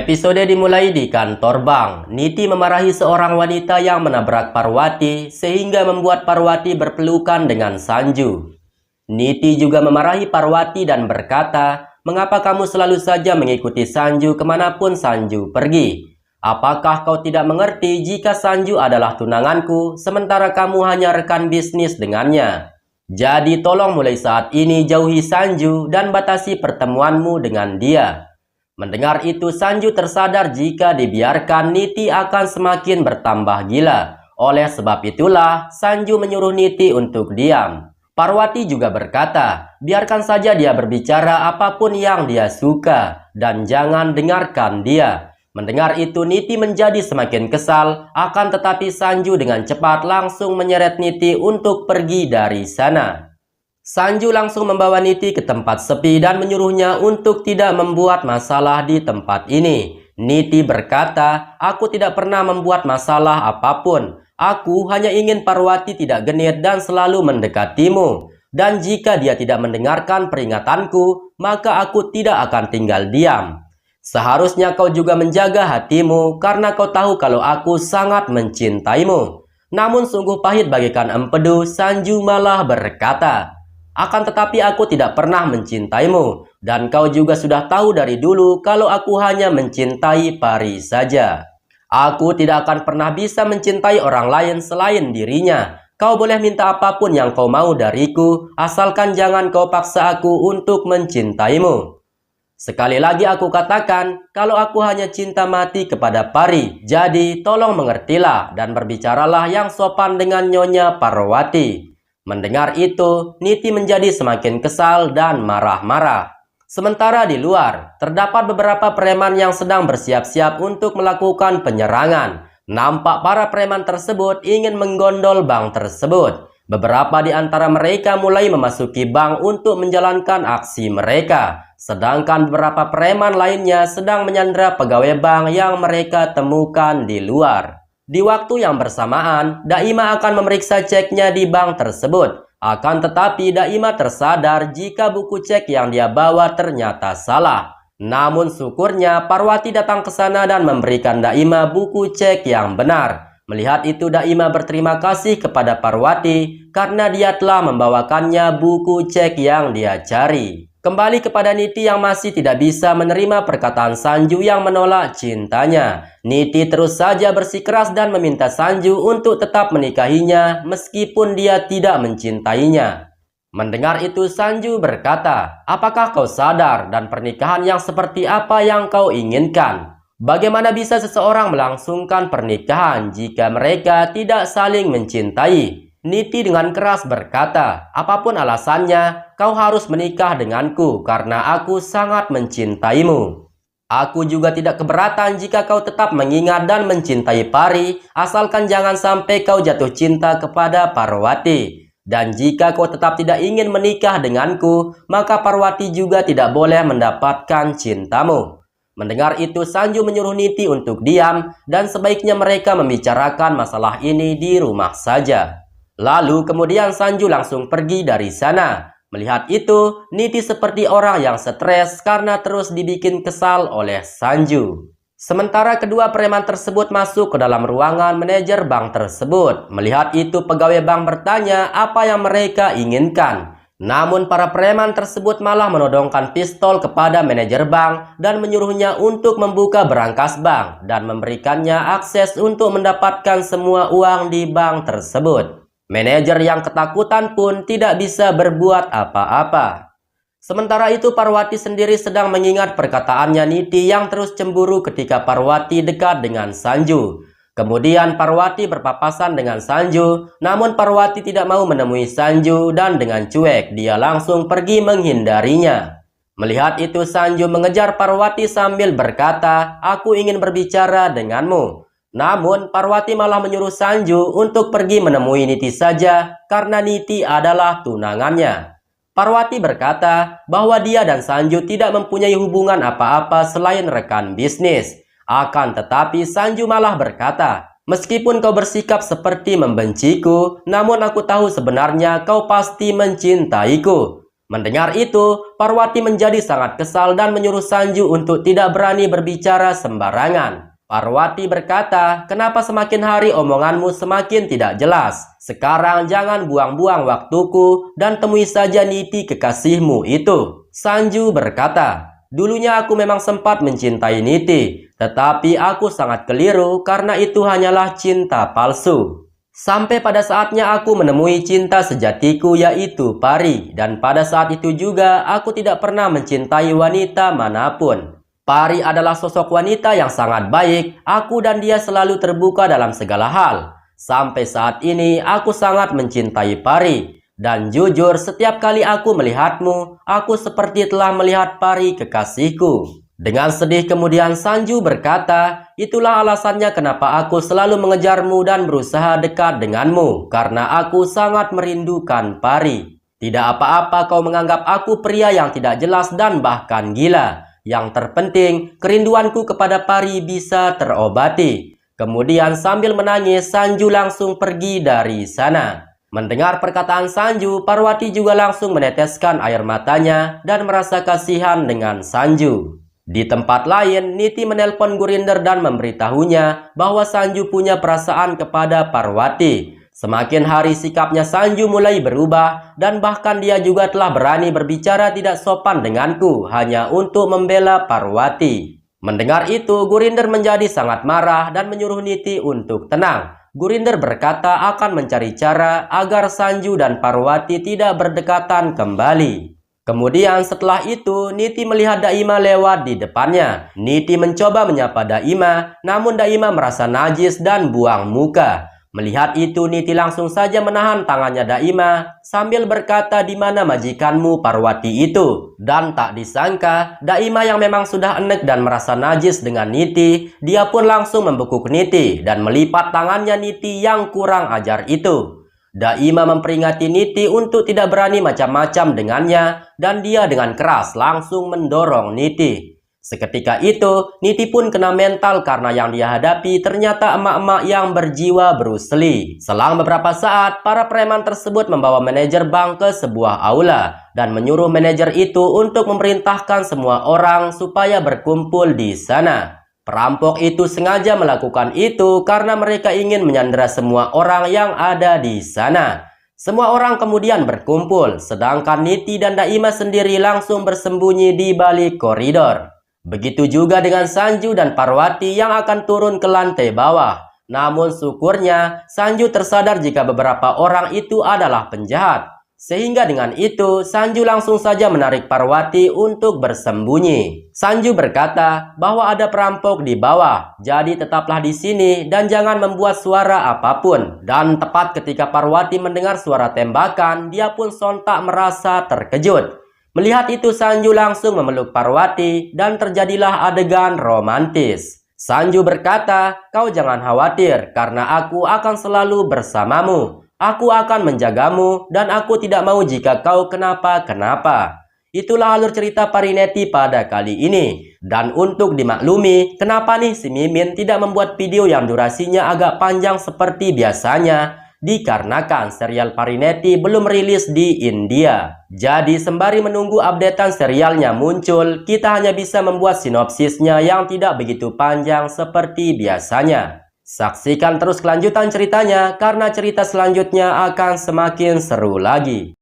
Episode dimulai di kantor bank. Niti memarahi seorang wanita yang menabrak Parwati sehingga membuat Parwati berpelukan dengan Sanju. Niti juga memarahi Parwati dan berkata, "Mengapa kamu selalu saja mengikuti Sanju kemanapun Sanju pergi? Apakah kau tidak mengerti jika Sanju adalah tunanganku, sementara kamu hanya rekan bisnis dengannya? Jadi tolong mulai saat ini jauhi Sanju dan batasi pertemuanmu dengan dia." Mendengar itu, Sanju tersadar jika dibiarkan Niti akan semakin bertambah gila. Oleh sebab itulah, Sanju menyuruh Niti untuk diam. Parwati juga berkata, biarkan saja dia berbicara apapun yang dia suka, dan jangan dengarkan dia. Mendengar itu, Niti menjadi semakin kesal, akan tetapi Sanju dengan cepat langsung menyeret Niti untuk pergi dari sana. Sanju langsung membawa Niti ke tempat sepi dan menyuruhnya untuk tidak membuat masalah di tempat ini. Niti berkata, "Aku tidak pernah membuat masalah apapun. Aku hanya ingin Parwati tidak genit dan selalu mendekatimu. Dan jika dia tidak mendengarkan peringatanku, maka aku tidak akan tinggal diam. Seharusnya kau juga menjaga hatimu karena kau tahu kalau aku sangat mencintaimu." Namun sungguh pahit bagikan empedu, Sanju malah berkata, "Akan tetapi aku tidak pernah mencintaimu, dan kau juga sudah tahu dari dulu kalau aku hanya mencintai Pari saja. Aku tidak akan pernah bisa mencintai orang lain selain dirinya. Kau boleh minta apapun yang kau mau dariku, asalkan jangan kau paksa aku untuk mencintaimu. Sekali lagi aku katakan, kalau aku hanya cinta mati kepada Pari, jadi tolong mengertilah dan berbicaralah yang sopan dengan Nyonya Parwati." Mendengar itu, Niti menjadi semakin kesal dan marah-marah. Sementara di luar, terdapat beberapa preman yang sedang bersiap-siap untuk melakukan penyerangan. Nampak para preman tersebut ingin menggondol bank tersebut. Beberapa di antara mereka mulai memasuki bank untuk menjalankan aksi mereka. Sedangkan beberapa preman lainnya sedang menyandra pegawai bank yang mereka temukan di luar. Di waktu yang bersamaan, Daima akan memeriksa ceknya di bank tersebut. Akan tetapi Daima tersadar jika buku cek yang dia bawa ternyata salah. Namun syukurnya Parwati datang ke sana dan memberikan Daima buku cek yang benar. Melihat itu Daima berterima kasih kepada Parwati karena dia telah membawakannya buku cek yang dia cari. Kembali kepada Niti yang masih tidak bisa menerima perkataan Sanju yang menolak cintanya. Niti terus saja bersikeras dan meminta Sanju untuk tetap menikahinya meskipun dia tidak mencintainya. Mendengar itu Sanju berkata, "Apakah kau sadar dan pernikahan yang seperti apa yang kau inginkan? Bagaimana bisa seseorang melangsungkan pernikahan jika mereka tidak saling mencintai?" Niti dengan keras berkata, "Apapun alasannya, kau harus menikah denganku karena aku sangat mencintaimu. Aku juga tidak keberatan jika kau tetap mengingat dan mencintai Pari, asalkan jangan sampai kau jatuh cinta kepada Parwati. Dan jika kau tetap tidak ingin menikah denganku, maka Parwati juga tidak boleh mendapatkan cintamu." Mendengar itu Sanju menyuruh Niti untuk diam dan sebaiknya mereka membicarakan masalah ini di rumah saja. Lalu kemudian Sanju langsung pergi dari sana. Melihat itu, Niti seperti orang yang stres karena terus dibikin kesal oleh Sanju. Sementara kedua preman tersebut masuk ke dalam ruangan manajer bank tersebut. Melihat itu pegawai bank bertanya apa yang mereka inginkan. Namun para preman tersebut malah menodongkan pistol kepada manajer bank dan menyuruhnya untuk membuka berangkas bank dan memberikannya akses untuk mendapatkan semua uang di bank tersebut. Manajer yang ketakutan pun tidak bisa berbuat apa-apa. Sementara itu Parwati sendiri sedang mengingat perkataannya Niti yang terus cemburu ketika Parwati dekat dengan Sanju. Kemudian Parwati berpapasan dengan Sanju, namun Parwati tidak mau menemui Sanju dan dengan cuek dia langsung pergi menghindarinya. Melihat itu Sanju mengejar Parwati sambil berkata, "Aku ingin berbicara denganmu." Namun Parwati malah menyuruh Sanju untuk pergi menemui Niti saja karena Niti adalah tunangannya. Parwati berkata bahwa dia dan Sanju tidak mempunyai hubungan apa-apa selain rekan bisnis. Akan tetapi Sanju malah berkata, "Meskipun kau bersikap seperti membenciku, namun aku tahu sebenarnya kau pasti mencintaiku." Mendengar itu, Parwati menjadi sangat kesal dan menyuruh Sanju untuk tidak berani berbicara sembarangan. Parwati berkata, "Kenapa semakin hari omonganmu semakin tidak jelas? Sekarang jangan buang-buang waktuku dan temui saja Niti kekasihmu itu." Sanju berkata, "Dulunya aku memang sempat mencintai Niti, tetapi aku sangat keliru karena itu hanyalah cinta palsu. Sampai pada saatnya aku menemui cinta sejatiku yaitu Pari, dan pada saat itu juga aku tidak pernah mencintai wanita manapun. Pari adalah sosok wanita yang sangat baik, aku dan dia selalu terbuka dalam segala hal. Sampai saat ini aku sangat mencintai Pari, dan jujur setiap kali aku melihatmu, aku seperti telah melihat Pari kekasihku." Dengan sedih kemudian Sanju berkata, "Itulah alasannya kenapa aku selalu mengejarmu dan berusaha dekat denganmu, karena aku sangat merindukan Pari. Tidak apa-apa kau menganggap aku pria yang tidak jelas dan bahkan gila. Yang terpenting, kerinduanku kepada Pari bisa terobati." Kemudian sambil menangis, Sanju langsung pergi dari sana. Mendengar perkataan Sanju, Parwati juga langsung meneteskan air matanya dan merasa kasihan dengan Sanju. Di tempat lain, Niti menelpon Gurinder dan memberitahunya bahwa Sanju punya perasaan kepada Parwati. Semakin hari sikapnya Sanju mulai berubah dan bahkan dia juga telah berani berbicara tidak sopan denganku hanya untuk membela Parwati. Mendengar itu, Gurinder menjadi sangat marah dan menyuruh Niti untuk tenang. Gurinder berkata akan mencari cara agar Sanju dan Parwati tidak berdekatan kembali. Kemudian setelah itu, Niti melihat Daima lewat di depannya. Niti mencoba menyapa Daima, namun Daima merasa najis dan buang muka. Melihat itu, Niti langsung saja menahan tangannya Daima sambil berkata, "Di mana majikanmu Parwati itu?" Dan tak disangka, Daima yang memang sudah enek dan merasa najis dengan Niti, dia pun langsung membekuk Niti dan melipat tangannya Niti yang kurang ajar itu. Daima memperingati Niti untuk tidak berani macam-macam dengannya dan dia dengan keras langsung mendorong Niti. Seketika itu, Niti pun kena mental karena yang dia hadapi ternyata emak-emak yang berjiwa Bruce Lee. Selang beberapa saat, para preman tersebut membawa manajer bank ke sebuah aula dan menyuruh manajer itu untuk memerintahkan semua orang supaya berkumpul di sana. Perampok itu sengaja melakukan itu karena mereka ingin menyandera semua orang yang ada di sana. Semua orang kemudian berkumpul, sedangkan Niti dan Daima sendiri langsung bersembunyi di balik koridor. Begitu juga dengan Sanju dan Parwati yang akan turun ke lantai bawah. Namun syukurnya, Sanju tersadar jika beberapa orang itu adalah penjahat. Sehingga dengan itu, Sanju langsung saja menarik Parwati untuk bersembunyi. Sanju berkata bahwa ada perampok di bawah, jadi tetaplah di sini dan jangan membuat suara apapun. Dan tepat ketika Parwati mendengar suara tembakan, dia pun sontak merasa terkejut. Melihat itu, Sanju langsung memeluk Parwati dan terjadilah adegan romantis. Sanju berkata, "Kau jangan khawatir karena aku akan selalu bersamamu. Aku akan menjagamu dan aku tidak mau jika kau kenapa-kenapa." Itulah alur cerita Parineti pada kali ini. Dan untuk dimaklumi, kenapa nih si Mimin tidak membuat video yang durasinya agak panjang seperti biasanya? Dikarenakan serial Parineti belum rilis di India. Jadi sembari menunggu updatean serialnya muncul, kita hanya bisa membuat sinopsisnya yang tidak begitu panjang seperti biasanya. Saksikan terus kelanjutan ceritanya karena cerita selanjutnya akan semakin seru lagi.